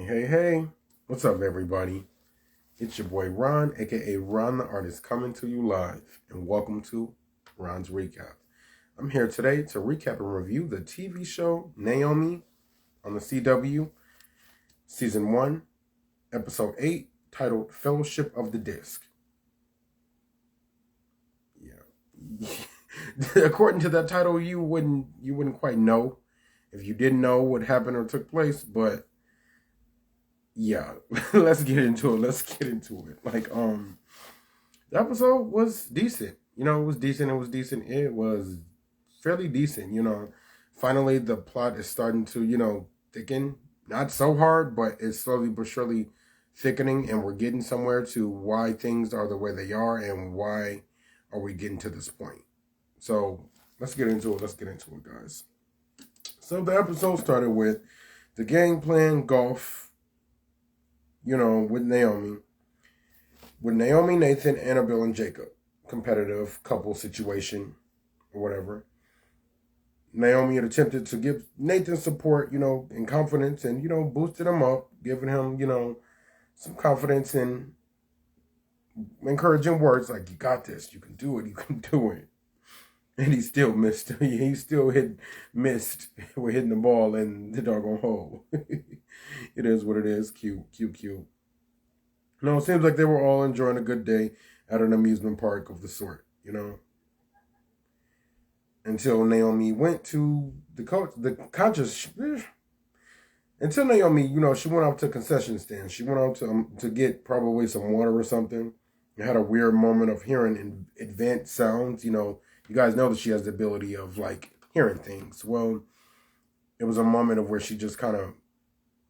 Hey, what's up, everybody? It's your boy Ron, aka Ron the Artist, coming to you live, and welcome to Ron's Recap. I'm here today to recap and review the TV show Naomi on the CW, Season 1, Episode 8, titled Fellowship of the Disc. Yeah. According to that title, you wouldn't quite know if you didn't know what happened or took place, but yeah, let's get into it. The episode was decent. It was decent. It was fairly decent. Finally, the plot is starting to, thicken. Not so hard, but it's slowly but surely thickening, and we're getting somewhere to why things are the way they are and why are we getting to this point. So let's get into it. Guys. So the episode started with the gang playing golf, with Naomi, Nathan, Annabelle, and Jacob. Competitive couple situation or whatever. Naomi had attempted to give Nathan support, and confidence, and, boosted him up, giving him, some confidence and encouraging words like, you got this, you can do it. And he still missed. He still missed with hitting the ball in the doggone hole. It is what it is. Cute. No, it seems like they were all enjoying a good day at an amusement park of the sort, Until Naomi went to until Naomi, she went out to concession stand. She went out to get probably some water or something. And had a weird moment of hearing advanced sounds, You guys know that she has the ability of, hearing things. Well, it was a moment of where she just kind of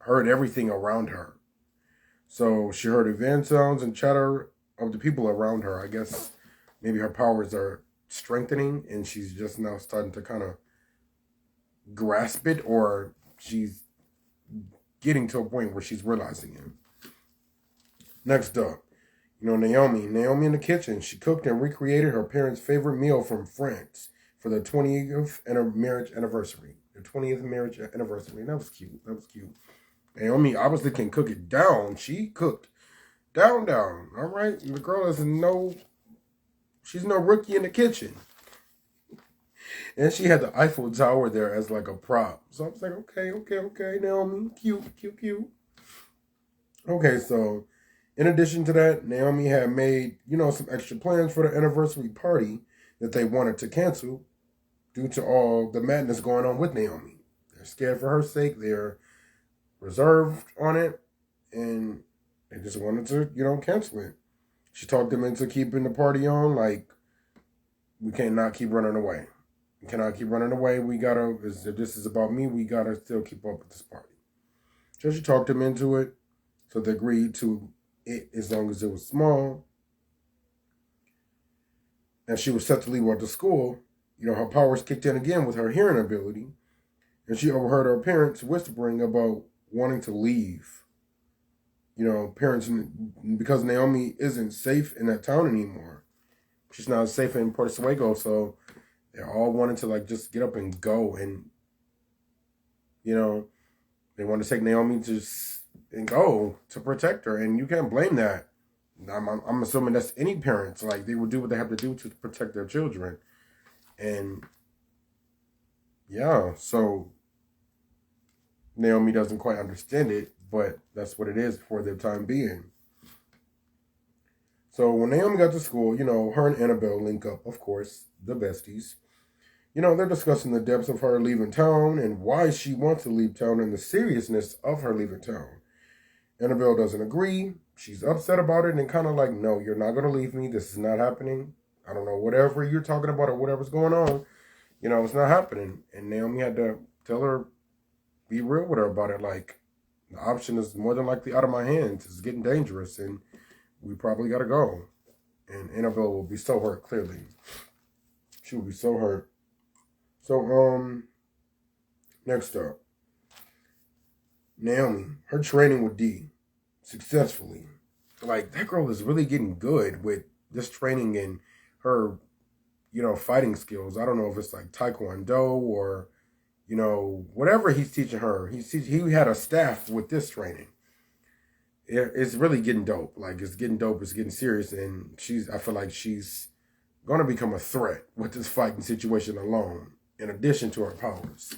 heard everything around her. So she heard advanced sounds and chatter of the people around her. I guess maybe her powers are strengthening and she's just now starting to kind of grasp it, or she's getting to a point where she's realizing it. Next up, Naomi in the kitchen. She cooked and recreated her parents' favorite meal from France for the 20th marriage anniversary. That was cute. Naomi obviously can cook it down. She cooked down. All right. The girl she's no rookie in the kitchen. And she had the Eiffel Tower there as like a prop. So I was like, okay, Naomi, cute. Okay, so in addition to that, Naomi had made, some extra plans for the anniversary party that they wanted to cancel due to all the madness going on with Naomi. They're scared for her sake. They're reserved on it, and they just wanted to, cancel it. She talked them into keeping the party on, we cannot keep running away. We cannot keep running away. If this is about me, we gotta still keep up with this party. So she talked them into it, so they agreed to it as long as it was small. And she was set to leave out to school. Her powers kicked in again with her hearing ability, and she overheard her parents whispering about wanting to leave. Parents, because Naomi isn't safe in that town anymore. She's not safe in Puerto Suego, so they're all wanting to just get up and go, and they want to take Naomi and go to protect her, and you can't blame that. I'm assuming that's any parents. They would do what they have to do to protect their children, and yeah, so Naomi doesn't quite understand it, but that's what it is for the time being. So when Naomi got to school, her and Annabelle link up, of course, the besties. They're discussing the depths of her leaving town and why she wants to leave town and the seriousness of her leaving town. Annabelle doesn't agree. She's upset about it and kind of no, you're not going to leave me. This is not happening. I don't know, whatever you're talking about or whatever's going on, it's not happening. And Naomi had to tell her, be real with her about it. The option is more than likely out of my hands. It's getting dangerous and we probably got to go. And Annabelle will be so hurt, clearly. She will be so hurt. So, next up. Naomi, her training with Dee successfully. That girl is really getting good with this training and her, fighting skills. I don't know if it's Taekwondo or, whatever he's teaching her. He had a staff with this training. it's really getting dope. Like, it's getting dope. It's getting serious, and I feel like she's going to become a threat with this fighting situation alone, in addition to her powers.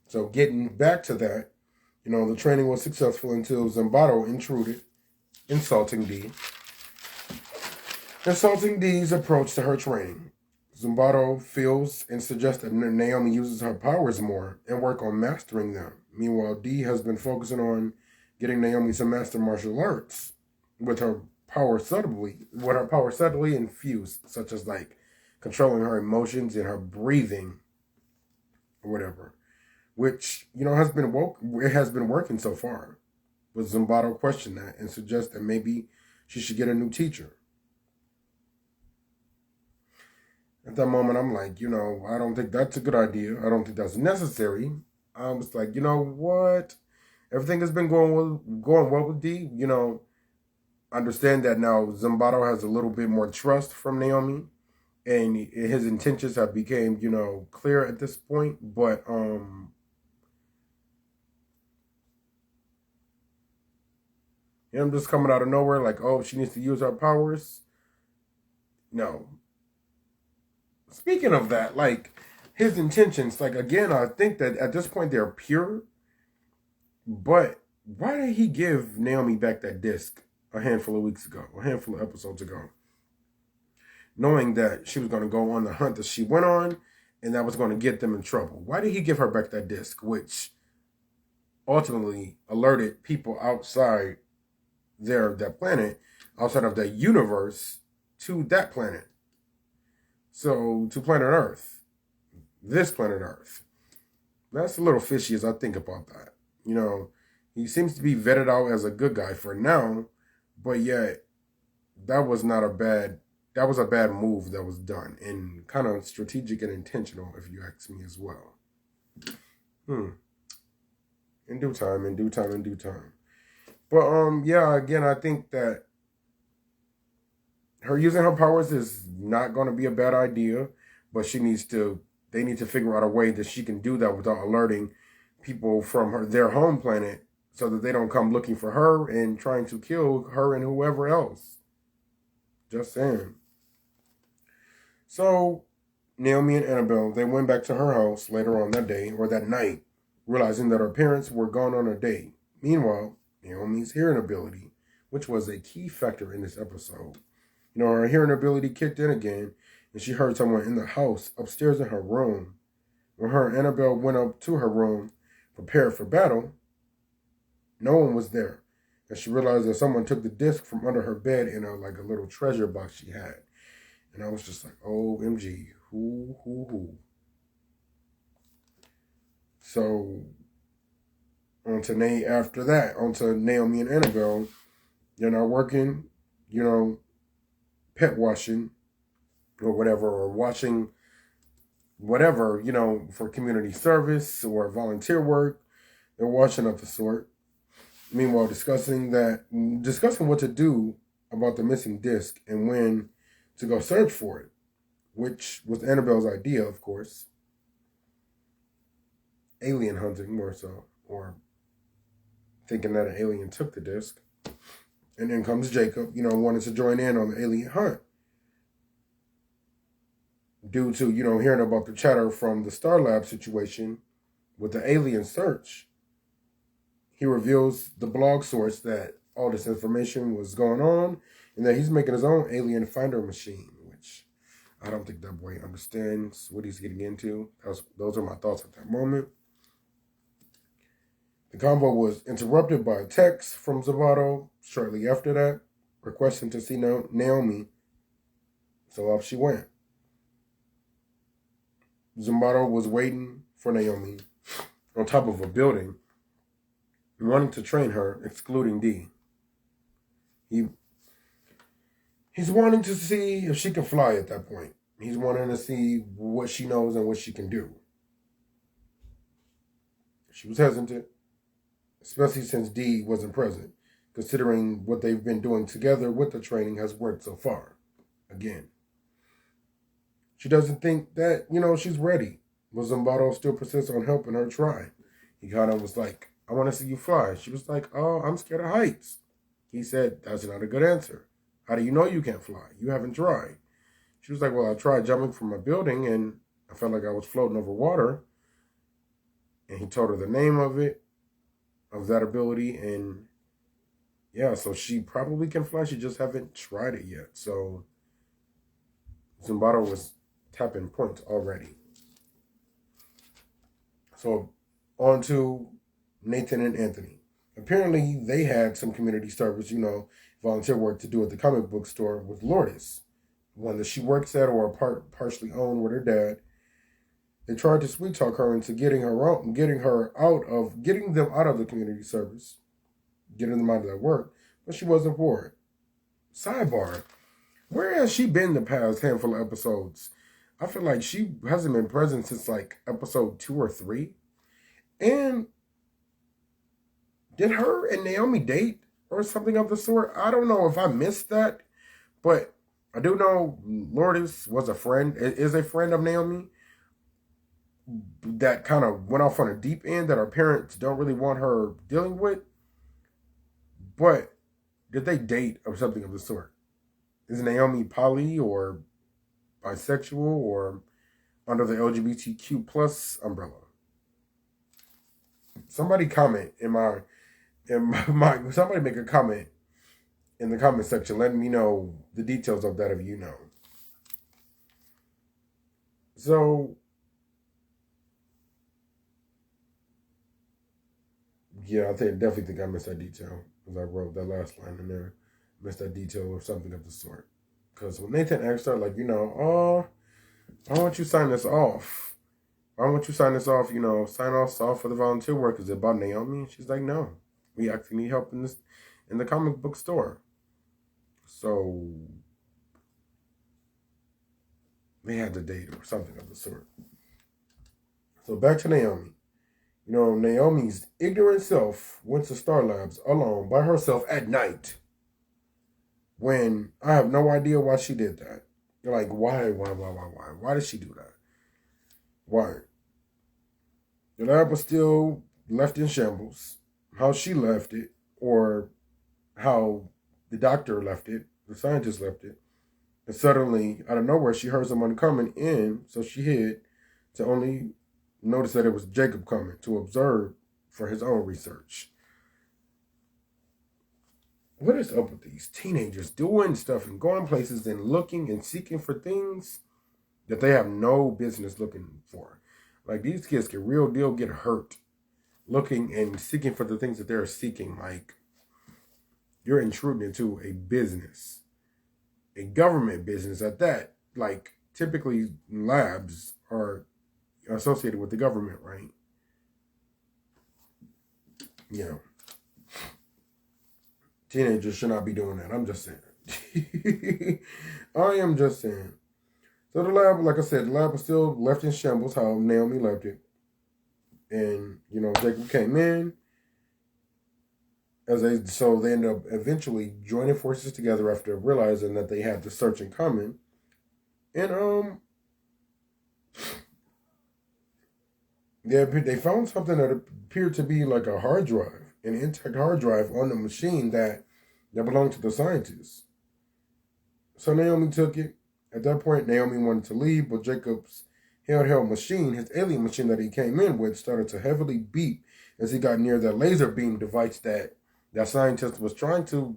So getting back to that, the training was successful until Zimbardo intruded, insulting Dee's approach to her training. Zimbardo feels and suggests that Naomi uses her powers more and work on mastering them. Meanwhile, Dee has been focusing on getting Naomi to master martial arts with her power subtly infused, such as like controlling her emotions and her breathing or whatever, which has been working so far. But Zimbardo questioned that and suggests that maybe she should get a new teacher. At that moment, I'm like, I don't think that's a good idea. I don't think that's necessary. I was like, you know what? Everything has been going well with Dee. Understand that now Zimbardo has a little bit more trust from Naomi, and his intentions have became, clear at this point. But I'm just coming out of nowhere, like, oh, she needs to use her powers. No. Speaking of that, like, his intentions, like, again, I think that at this point they're pure. But why did he give Naomi back that disc a handful of episodes ago? Knowing that she was going to go on the hunt that she went on, and that was going to get them in trouble. Why did he give her back that disc, which ultimately alerted people outside that planet, outside of that universe, to that planet? So, to planet Earth. This planet Earth. That's a little fishy as I think about that. He seems to be vetted out as a good guy for now, but yet that was a bad move that was done, and kind of strategic and intentional, if you ask me as well. In due time. But yeah, again, I think that her using her powers is not going to be a bad idea, but they need to figure out a way that she can do that without alerting people from their home planet, so that they don't come looking for her and trying to kill her and whoever else. Just saying. So Naomi and Annabelle, they went back to her house later on that day, or that night, realizing that her parents were gone on a date. Meanwhile, Naomi's hearing ability, which was a key factor in this episode, her hearing ability kicked in again, and she heard someone in the house upstairs in her room. When her and Annabelle went up to her room, prepared for battle, no one was there, and she realized that someone took the disc from under her bed in a little treasure box she had. And I was just like, OMG, who? So, on to Naomi and Annabelle, working, pet washing, or whatever, or washing whatever, for community service or volunteer work. They're washing of the sort. Meanwhile, discussing what to do about the missing disc and when to go search for it, which was Annabelle's idea, of course. Alien hunting, more so, or thinking that an alien took the disc. And then comes Jacob, wanting to join in on the alien hunt. Due to, hearing about the chatter from the Star Lab situation with the alien search, he reveals the blog source that all this information was going on, and that he's making his own alien finder machine, which I don't think that boy understands what he's getting into. Those are my thoughts at that moment. The convo was interrupted by a text from Zimbardo shortly after that, requesting to see Naomi, so off she went. Zimbardo was waiting for Naomi on top of a building, wanting to train her, excluding Dee. He's wanting to see if she can fly at that point. He's wanting to see what she knows and what she can do. She was hesitant, especially since Dee wasn't present, considering what they've been doing together with the training has worked so far. Again. She doesn't think that, she's ready. But Zimbardo still persists on helping her try. He kind of was like, I want to see you fly. She was like, oh, I'm scared of heights. He said, that's not a good answer. How do you know you can't fly? You haven't tried. She was like, well, I tried jumping from a building and I felt like I was floating over water. And he told her the name of it, of that ability. And yeah, so she probably can fly. She just haven't tried it yet. So Zimbardo was tapping points already. So on to Nathan and Anthony. Apparently, they had some community service, volunteer work to do at the comic book store with Lourdes, one that she works at or partially owned with her dad. They tried to sweet talk her into getting them out of the community service, getting them out of that work, but she wasn't for it. Sidebar: where has she been the past handful of episodes? I feel like she hasn't been present since like episode 2 or 3, and did her and Naomi date or something of the sort? I don't know if I missed that, but I do know Lourdes was is a friend of Naomi that kind of went off on a deep end that her parents don't really want her dealing with. But did they date or something of the sort? Is Naomi poly or bisexual or under the LGBTQ plus umbrella? Somebody comment somebody make a comment in the comment section letting me know the details of that if you know. So yeah, definitely think I missed that detail because I wrote that last line in there. Missed that detail or something of the sort. Because when Nathan asked her, like, oh, why don't you sign this off? Why don't you sign this off, sign off for the volunteer work? Is it about Naomi? And she's like, no. We actually need help in the comic book store. So they had to date or something of the sort. So back to Naomi. Naomi's ignorant self went to Star Labs alone by herself at night. When I have no idea why she did that. You're like, why? Why did she do that? Why? The lab was still left in shambles. How she left it, or how the doctor left it, the scientist left it. And suddenly, out of nowhere, she heard someone coming in, so she hid to only notice that it was Jacob coming to observe for his own research. What is up with these teenagers doing stuff and going places and looking and seeking for things that they have no business looking for? Like, these kids can real deal get hurt looking and seeking for the things that they're seeking. Like, you're intruding into a business, a government business at that. Like, typically labs are associated with the government, right? Teenagers should not be doing that. I'm just saying. I am just saying. So the lab, like I said, the lab was still left in shambles, how Naomi left it. And, Jacob came in. So they ended up eventually joining forces together after realizing that they had the search in common. And they found something that appeared to be like a hard drive, an intact hard drive on the machine that belonged to the scientists. So Naomi took it. At that point, Naomi wanted to leave, but Jacob's handheld machine, his alien machine that he came in with, started to heavily beep as he got near that laser beam device that scientist was trying to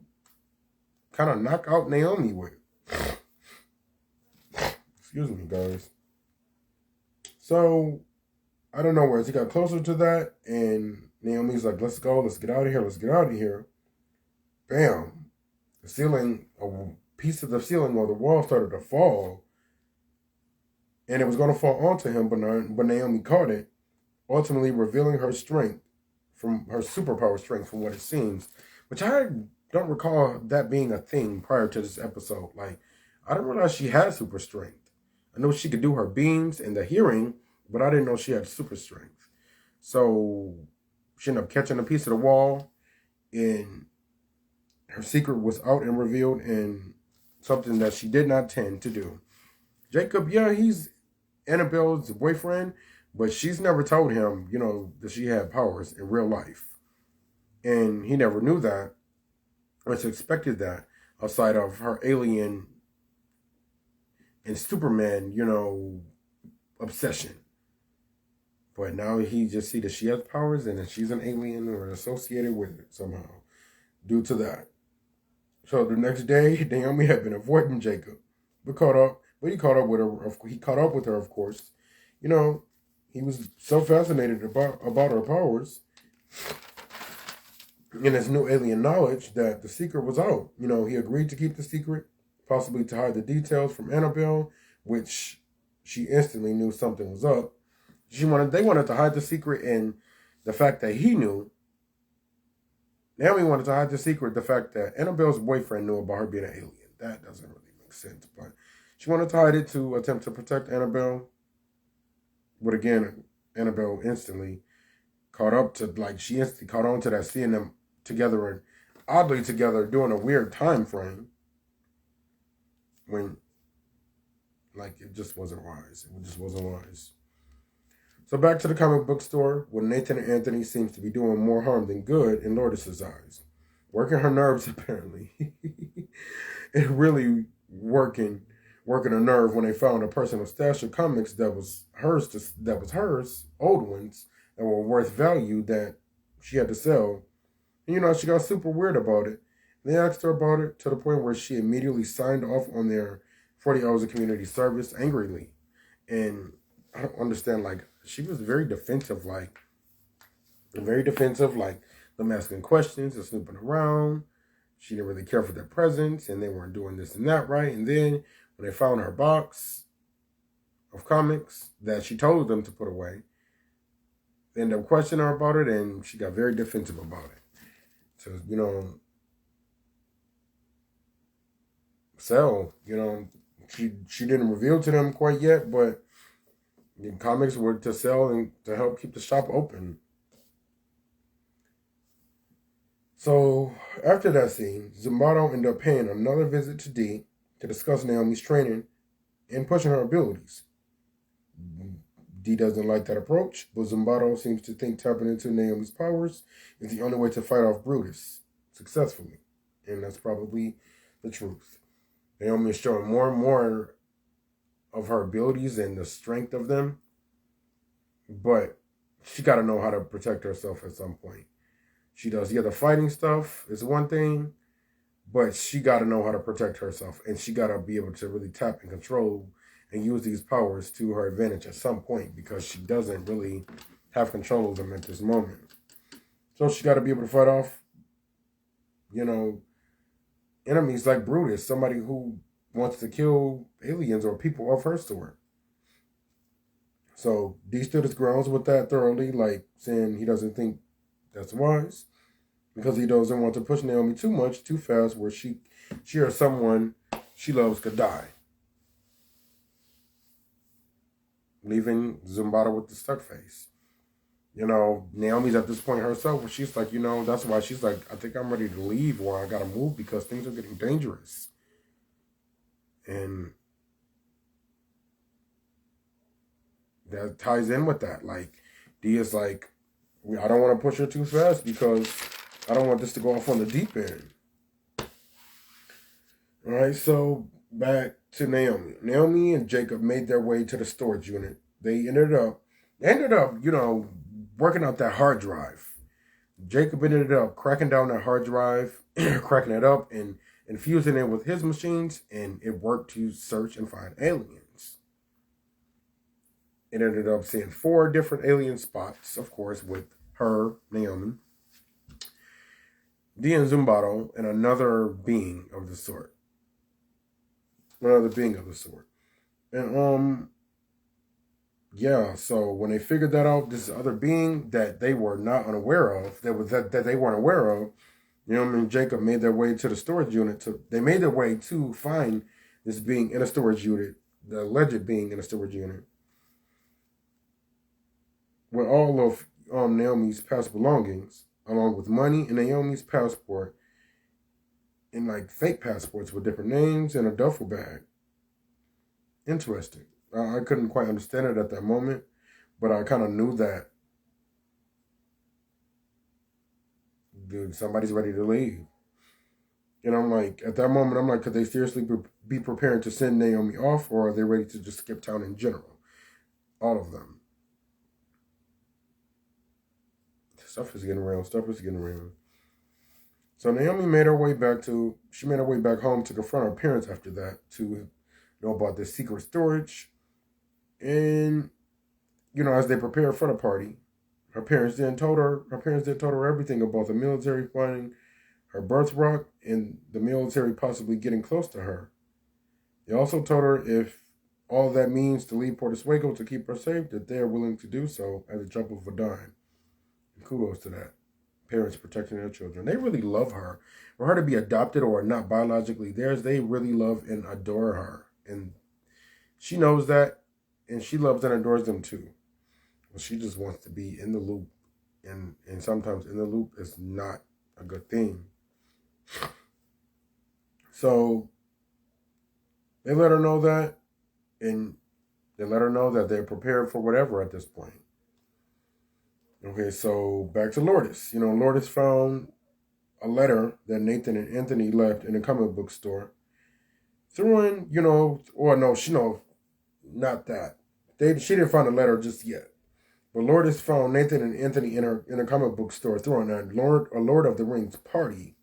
kind of knock out Naomi with. Excuse me, guys. So, I don't know where. As he got closer to that, and Naomi's like, let's go, let's get out of here. Bam. The ceiling, a piece of the ceiling or the wall started to fall. And it was going to fall onto him, but Naomi caught it, ultimately revealing her strength, from her superpower strength from what it seems. Which I don't recall that being a thing prior to this episode. Like, I didn't realize she had super strength. I know she could do her beams and the hearing, but I didn't know she had super strength. So she ended up catching a piece of the wall, and her secret was out and revealed, and something that she did not tend to do. Jacob, yeah, he's Annabelle's boyfriend, but she's never told him, that she had powers in real life. And he never knew that or expected that outside of her alien and Superman, obsession. But now he just see that she has powers and that she's an alien or associated with it somehow due to that. So the next day, Naomi had been avoiding Jacob, but he caught up with her. He caught up with her, of course. He was so fascinated about her powers and his new alien knowledge that the secret was out. He agreed to keep the secret, possibly to hide the details from Annabelle, which she instantly knew something was up. They wanted to hide the secret, and the fact that he knew. Naomi wanted to hide the secret, the fact that Annabelle's boyfriend knew about her being an alien. That doesn't really make sense, but she wanted to hide it to attempt to protect Annabelle. But again, Annabelle instantly caught up to, she instantly caught on to that, seeing them together and oddly together during a weird time frame when, it just wasn't wise. It just wasn't wise. So back to the comic book store, where Nathan and Anthony seems to be doing more harm than good in Lourdes' eyes. Working her nerves, apparently. And really working a nerve when they found a personal stash of comics that was hers, old ones, that were worth value that she had to sell. And, she got super weird about it. They asked her about it to the point where she immediately signed off on their 40 hours of community service angrily. And I don't understand, she was very defensive, them asking questions and snooping around. She didn't really care for their presence, and they weren't doing this and that right. And then when they found her box of comics that she told them to put away, they ended up questioning her about it, and she got very defensive about it. So, she didn't reveal to them quite yet, but the comics were to sell and to help keep the shop open. So after that scene, Zumbato ended up paying another visit to Dee to discuss Naomi's training and pushing her abilities. Dee doesn't like that approach, but Zumbato seems to think tapping into Naomi's powers is the only way to fight off Brutus successfully. And that's probably the truth. Naomi is showing more and more of her abilities and the strength of them, but she got to know how to protect herself at some point. She does the other fighting stuff is one thing, but she got to know how to protect herself, and she got to be able to really tap and control and use these powers to her advantage at some point, because she doesn't really have control of them at this moment. So she got to be able to fight off, enemies like Brutus, somebody who wants to kill aliens or people of her sort. So Dee stood his grounds with that thoroughly, saying he doesn't think that's wise, because he doesn't want to push Naomi too much, too fast, where she or someone she loves could die, leaving Zumbato with the stuck face. Naomi's at this point herself where she's like, that's why she's like, I think I'm ready to leave, or I gotta move because things are getting dangerous. And that ties in with that. Dee is like, I don't want to push her too fast because I don't want this to go off on the deep end. All right, so back to Naomi. Naomi and Jacob made their way to the storage unit. They ended up, working out that hard drive. Jacob ended up cracking down that hard drive, cracking it up, and infusing it with his machines, and it worked to search and find aliens. It ended up seeing 4 different alien spots, of course, with her, Naomi, Dee and Zumbato, and another being of the sort. And, so when they figured that out, this other being that they were not unaware of, that they weren't aware of, Naomi and Jacob made their way to the storage unit. They made their way to find this being in a storage unit, the alleged being in a storage unit, with all of Naomi's past belongings, along with money and Naomi's passport, and fake passports with different names, and a duffel bag. Interesting. I couldn't quite understand it at that moment, but I kind of knew that, dude, somebody's ready to leave. And I'm like, at that moment, I'm like, could they seriously be preparing to send Naomi off, or are they ready to just skip town in general? All of them. Stuff is getting real. Stuff is getting real. So Naomi made her way back home to confront her parents after that to know about this secret storage. And, as they prepared for the party, her parents then told her everything about the military finding her birthright and the military possibly getting close to her. They also told her if all that means to leave Puerto Sueco to keep her safe, that they are willing to do so at the drop of a dime. And kudos to that. Parents protecting their children. They really love her. For her to be adopted or not biologically theirs, they really love and adore her. And she knows that, and she loves and adores them too. Well, she just wants to be in the loop. And sometimes in the loop is not a good thing. So they let her know that, and they let her know that they're prepared for whatever at this point. Okay, so back to Lourdes. Lourdes found a letter that Nathan and Anthony left in a comic book store. Threw in, or no, not that. She didn't find a letter just yet. But Lourdes found Nathan and Anthony in a comic book store throwing a Lord of the Rings party.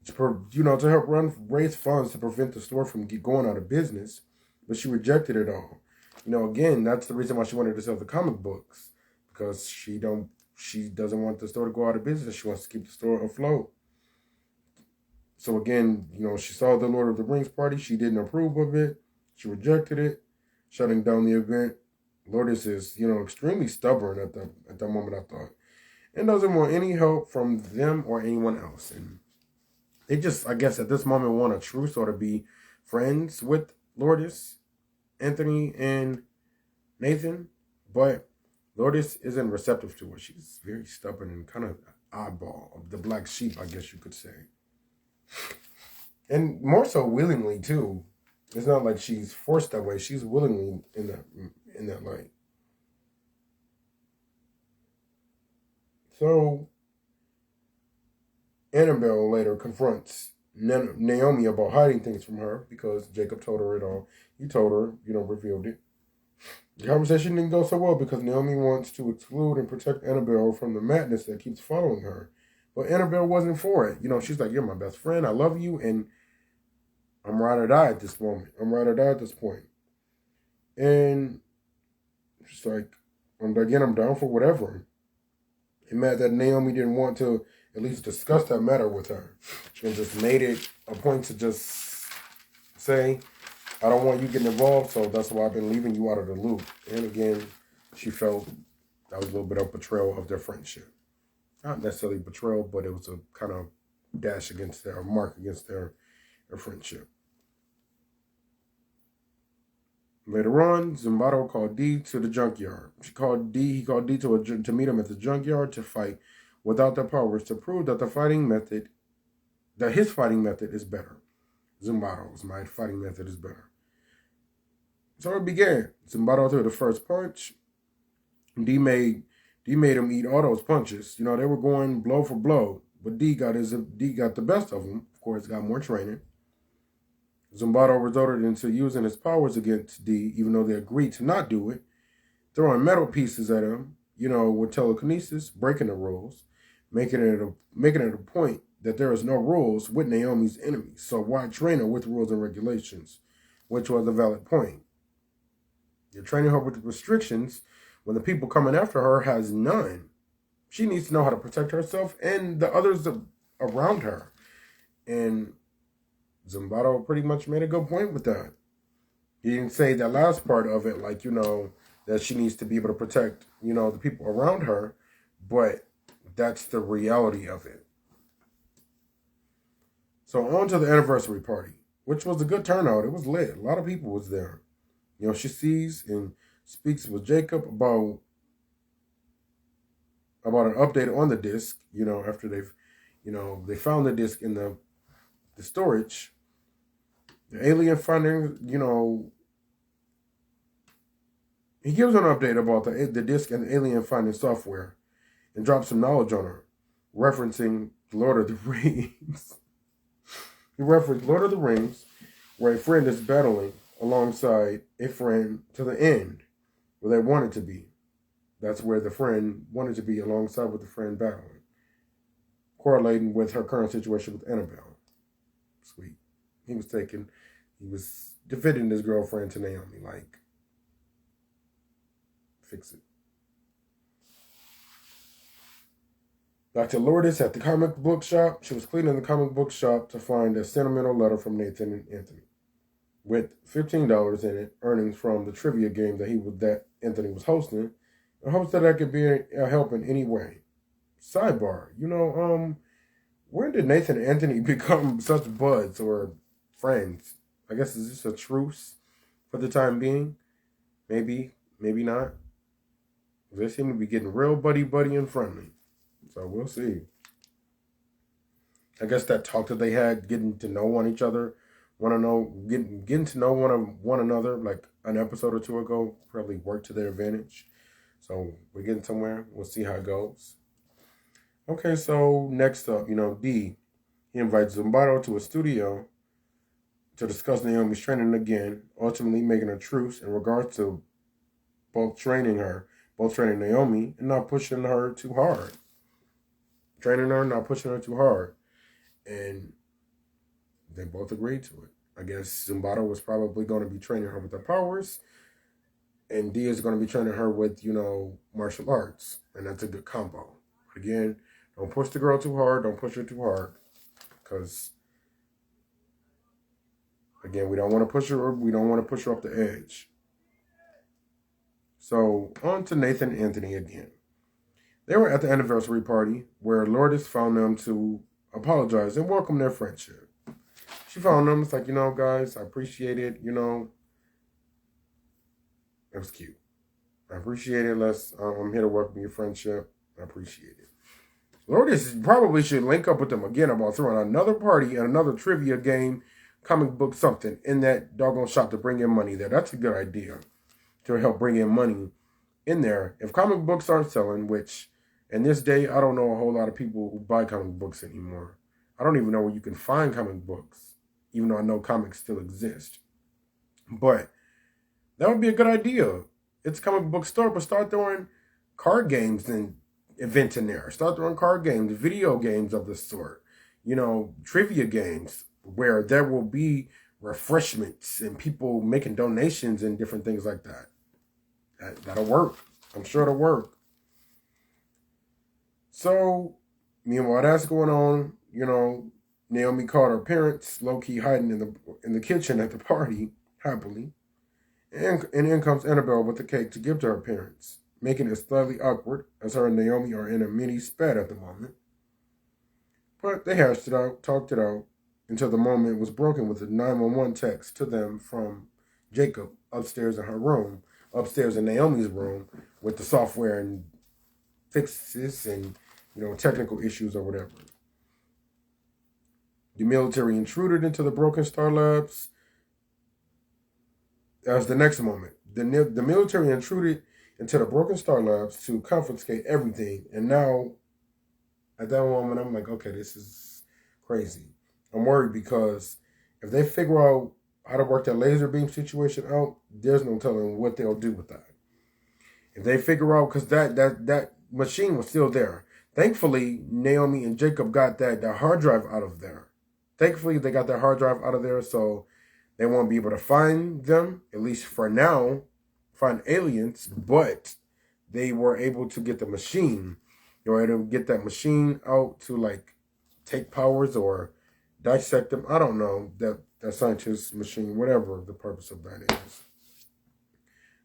To help raise funds to prevent the store from going out of business. But she rejected it all. Again, that's the reason why she wanted to sell the comic books. Because she doesn't want the store to go out of business. She wants to keep the store afloat. So again, she saw the Lord of the Rings party. She didn't approve of it. She rejected it, shutting down the event. Lourdes is, extremely stubborn at that moment, I thought. And doesn't want any help from them or anyone else. And they just, I guess, at this moment want a truce or to be friends with Lourdes, Anthony, and Nathan. But Lourdes isn't receptive to her. She's very stubborn and kind of oddball, of the black sheep, I guess you could say. And more so willingly, too. It's not like she's forced that way. She's willingly in that light. So, Annabelle later confronts Naomi about hiding things from her because Jacob told her it all. He told her, revealed it. The conversation didn't go so well because Naomi wants to exclude and protect Annabelle from the madness that keeps following her. But Annabelle wasn't for it. She's like, you're my best friend. I love you. And I'm ride or die at this moment. I'm ride or die at this point. And she's like, I'm down for whatever. And mad that Naomi didn't want to at least discuss that matter with her. And just made it a point to just say, I don't want you getting involved, so that's why I've been leaving you out of the loop. And again, she felt that was a little bit of betrayal of their friendship. Not necessarily betrayal, but it was a kind of dash against their mark against their friendship. Later on, Zimbardo called D to the junkyard. He called D to meet him at the junkyard to fight without the powers to prove that his fighting method is better. Zimbardo's fighting method is better. So it began. Zimbardo threw the first punch. D made him eat all those punches. They were going blow for blow, but D got the best of him. Of course, got more training. Zimbardo resorted into using his powers against D, even though they agreed to not do it, throwing metal pieces at him, with telekinesis, breaking the rules, making it a point that there is no rules with Naomi's enemies. So why train her with rules and regulations, which was a valid point. You're training her with restrictions when the people coming after her has none. She needs to know how to protect herself and the others around her. And Zimbardo pretty much made a good point with that. He didn't say the last part of it, like, that she needs to be able to protect, the people around her, but that's the reality of it. So on to the anniversary party, which was a good turnout. It was lit. A lot of people was there. She sees and speaks with Jacob about an update on the disc, after they found the disc in the storage. The alien finding, he gives her an update about the disc and the alien finding software and drops some knowledge on her. referencing Lord of the Rings. He referenced Lord of the Rings, where a friend is battling alongside a friend to the end, where they wanted to be. That's where the friend wanted to be alongside with the friend battling, correlating with her current situation with Annabelle. Sweet. He was defending his girlfriend to Naomi, like, fix it. Dr. Lourdes at the comic book shop. She was cleaning the comic book shop to find a sentimental letter from Nathan and Anthony, with $15 in it, earnings from the trivia game that Anthony was hosting, in hopes that I could be a help in any way. Sidebar, when did Nathan and Anthony become such buds or friends? I guess is this a truce for the time being? Maybe, maybe not. They seem to be getting real buddy and friendly. So we'll see. I guess that talk that they had, getting to know each other, getting to know one another, like an episode or two ago, probably worked to their advantage. So we're getting somewhere. We'll see how it goes. Okay, so next up, D. He invites Zumbato to a studio to discuss Naomi's training again, ultimately making a truce in regards to both training Naomi and not pushing her too hard. Training her, not pushing her too hard. And they both agreed to it. I guess Zumbato was probably going to be training her with her powers, and D is going to be training her with, martial arts. And that's a good combo. But again, don't push the girl too hard. Don't push her too hard. Because, again, we don't want to push her. We don't want to push her off the edge. So, on to Nathan and Anthony again. They were at the anniversary party where Lourdes found them to apologize and welcome their friendship. She found them. It's like, guys, I appreciate it. It was cute. I appreciate it. I'm here to welcome your friendship. I appreciate it. Lourdes probably should link up with them again about throwing another party and another trivia game, comic book, something in that doggone shop to bring in money there. That's a good idea to help bring in money in there. If comic books aren't selling, which in this day, I don't know a whole lot of people who buy comic books anymore. I don't even know where you can find comic books, even though I know comics still exist. But that would be a good idea. It's a comic book store, but start throwing card games and events in there. Start throwing card games, video games of the sort. Trivia games where there will be refreshments and people making donations and different things like that. That'll work. I'm sure it'll work. So, meanwhile that's going on, Naomi caught her parents low-key hiding in the kitchen at the party, happily. And in comes Annabelle with the cake to give to her parents, making it slightly awkward as her and Naomi are in a mini spat at the moment. But they hashed it out, talked it out, until the moment was broken with a 911 text to them from Jacob upstairs in Naomi's room, with the software and fixes and, technical issues or whatever. The military intruded into the Broken Star Labs. That was the next moment. The military intruded into the Broken Star Labs to confiscate everything. And now, at that moment, I'm like, okay, this is crazy. I'm worried because if they figure out how to work that laser beam situation out, there's no telling what they'll do with that. If they figure out, because that machine was still there. Thankfully, Naomi and Jacob got that hard drive out of there. Thankfully, they got that hard drive out of there, so they won't be able to find them, at least for now, find aliens, but they were able to get the machine. They were able to get that machine out to, take powers or dissect them. I don't know, that scientist machine, whatever the purpose of that is.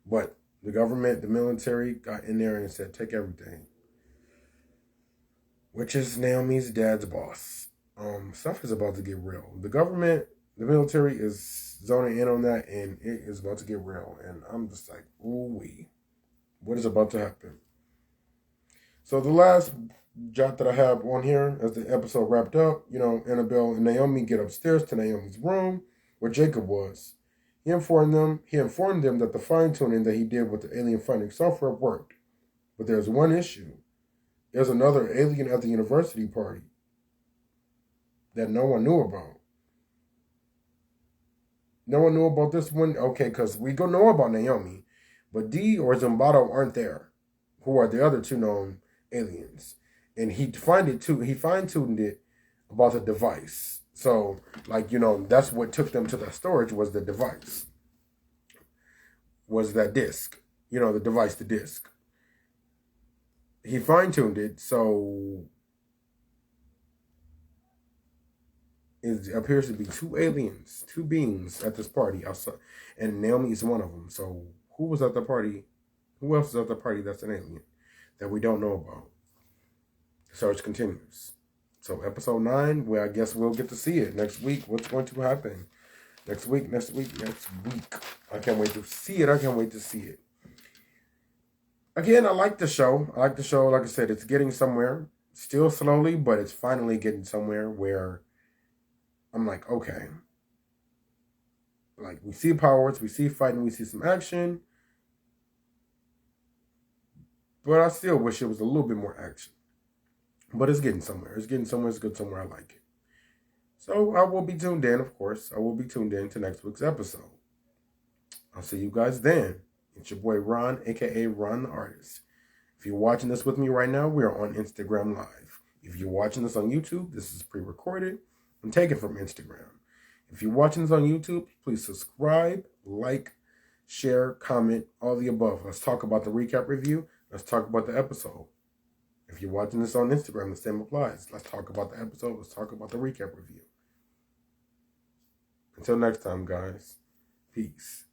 But the government, the military, got in there and said, take everything. Which is Naomi's dad's boss. Stuff is about to get real. The government, the military is zoning in on that, and it is about to get real. And I'm just like, ooh-wee. What is about to happen? So the last jot that I have on here, as the episode wrapped up, Annabelle and Naomi get upstairs to Naomi's room, where Jacob was. He informed them that the fine-tuning that he did with the alien finding software worked. But there's one issue. There's another alien at the university party that no one knew about. No one knew about this one? Okay, because we go know about Naomi. But D or Zimbato aren't there, who are the other two known aliens. And he fine-tuned it about the device. So, like, that's what took them to that storage was the device. Was that disc. The device, the disc. He fine-tuned it, so it appears to be two aliens, two beings at this party outside. And Naomi is one of them. So who was at the party? Who else is at the party that's an alien that we don't know about? The search continues. So episode 9, well, I guess we'll get to see it next week. What's going to happen? Next week. I can't wait to see it. Again, I like the show. Like I said, it's getting somewhere. Still slowly, but it's finally getting somewhere where I'm like, okay. Like, we see powers, we see fighting, we see some action. But I still wish it was a little bit more action. But it's getting somewhere. It's good somewhere. I like it. So I will be tuned in, of course. I will be tuned in to next week's episode. I'll see you guys then. It's your boy Ron, a.k.a. Ron the Artist. If you're watching this with me right now, we are on Instagram Live. If you're watching this on YouTube, this is pre-recorded and taken from Instagram. If you're watching this on YouTube, please subscribe, like, share, comment, all the above. Let's talk about the recap review. Let's talk about the episode. If you're watching this on Instagram, the same applies. Let's talk about the episode. Let's talk about the recap review. Until next time, guys. Peace.